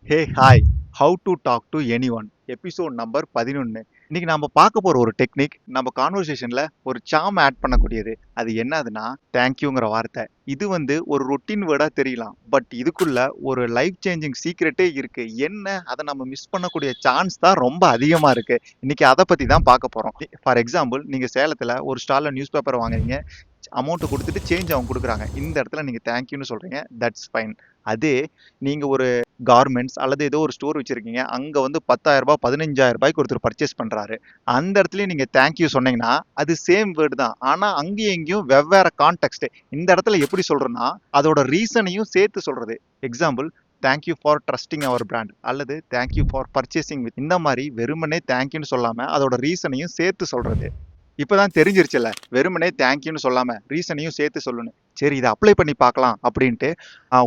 Hey hi, how to talk to anyone episode number 11. இன்னைக்கு நம்ம பார்க்க போற ஒரு டெக்னிக் நம்ம கான்வர்சேஷன்ல ஒரு சாம் ஆட் பண்ணக்கூடியது. அது என்னதுன்னா தேங்க்யூங்கிற வார்த்தை. இது ஒரு ரொட்டீன் வேர்டா தெரியலாம், பட் இதுக்குள்ள ஒரு லைஃப் சேஞ்சிங் சீக்ரெட்டே இருக்கு. என்ன அதை நம்ம மிஸ் பண்ணக்கூடிய சான்ஸ் தான் ரொம்ப அதிகமா இருக்கு. இன்னைக்கு அதை பத்தி தான் பார்க்க போறோம். ஃபார் எக்ஸாம்பிள், நீங்க சேலத்துல ஒரு ஸ்டால்ல நியூஸ் பேப்பர் வாங்குறீங்க, அமௌண்ட் கொடுத்துட்டு சேஞ்ச் அவங்க கொடுக்குறாங்க. இந்த இடத்துல நீங்க தேங்க்யூன்னு சொல்றீங்க, தட்ஸ் ஃபைன். அதே நீங்க ஒரு கார்மெண்ட்ஸ் அல்லது ஏதோ ஒரு ஸ்டோர் வச்சிருக்கீங்க, அங்க 10,000 15,000 ஒருத்தர் பர்ச்சேஸ் பண்றாரு, அந்த இடத்துல நீங்க தேங்க்யூ சொன்னீங்கன்னா அது சேம் வேர்டு தான், ஆனா அங்கேயும் எங்கேயும் வெவ்வேறு கான்டெக்ட். இந்த இடத்துல எப்படி சொல்றேன்னா அதோட ரீசனையும் சேர்த்து சொல்றது. Example, thank you for trusting our brand அல்லது தேங்க்யூ ஃபார் பர்ச்சேசிங் வித். இந்த மாதிரி வெறுமனே தேங்க்யூன்னு சொல்லாம அதோட ரீசனையும் சேர்த்து சொல்றது. இப்பதான் தெரிஞ்சிருச்சுல்ல, வெறுமனே தேங்க்யூன்னு சொல்லாம ரீசனையும் சேர்த்து சொல்லணும். சரி, இதை அப்ளை பண்ணி பார்க்கலாம் அப்படின்ட்டு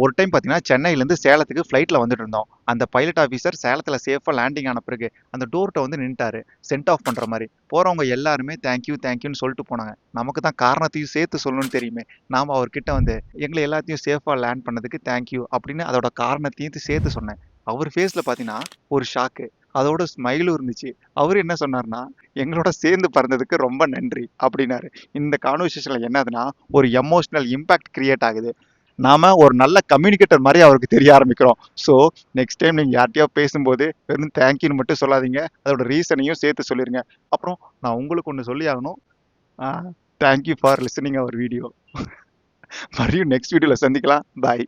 ஒரு டைம் பார்த்தீங்கன்னா சென்னையிலேருந்து சேலத்துக்கு ஃப்ளைட்டில் வந்துட்டு இருந்தோம். அந்த பைலட் ஆஃபீஸர் சேலத்தில் சேஃபாக லேண்டிங் ஆன பிறகு அந்த டோர்கிட்ட நின்ட்டாரு, சென்ட் ஆஃப் பண்ணுற மாதிரி. போகிறவங்க எல்லாருமே தேங்க்யூ தேங்க்யூன்னு சொல்லிட்டு போனாங்க. நமக்கு தான் காரணத்தையும் சேர்த்து சொல்லணும்னு தெரியுமே. நாம் அவர்கிட்ட எங்களை எல்லாத்தையும் சேஃபாக லேண்ட் பண்ணதுக்கு தேங்க்யூ அப்படின்னு அதோட காரணத்தையும் சேர்த்து சொன்னேன். அவர் ஃபேஸில் பார்த்தீங்கன்னா ஒரு ஷாக்கு, அதோட ஸ்மைலும் இருந்துச்சு. அவர் என்ன சொன்னார்னா, எங்களோட சேர்ந்து பறந்ததுக்கு ரொம்ப நன்றி அப்படின்னாரு. இந்த கான்வர்சேஷன்ல என்னதுன்னா ஒரு எமோஷனல் இம்பாக்ட் கிரியேட் ஆகுது. நாம ஒரு நல்ல கம்யூனிகேட்டர் மாதிரி அவருக்கு தெரிய ஆரம்பிக்கிறோம். ஸோ நெக்ஸ்ட் டைம் நீங்க யார்ட்டையோ பேசும்போது வெறும் தேங்க்யூன்னு மட்டும் சொல்லாதீங்க, அதோட ரீசனையும் சேர்த்து சொல்லிருங்க. அப்புறம் நான் உங்களுக்கு ஒன்று சொல்லி ஆகணும். Thank you for listening our video. மறுபடியும் நெக்ஸ்ட் வீடியோல சந்திக்கலாம். பாய்.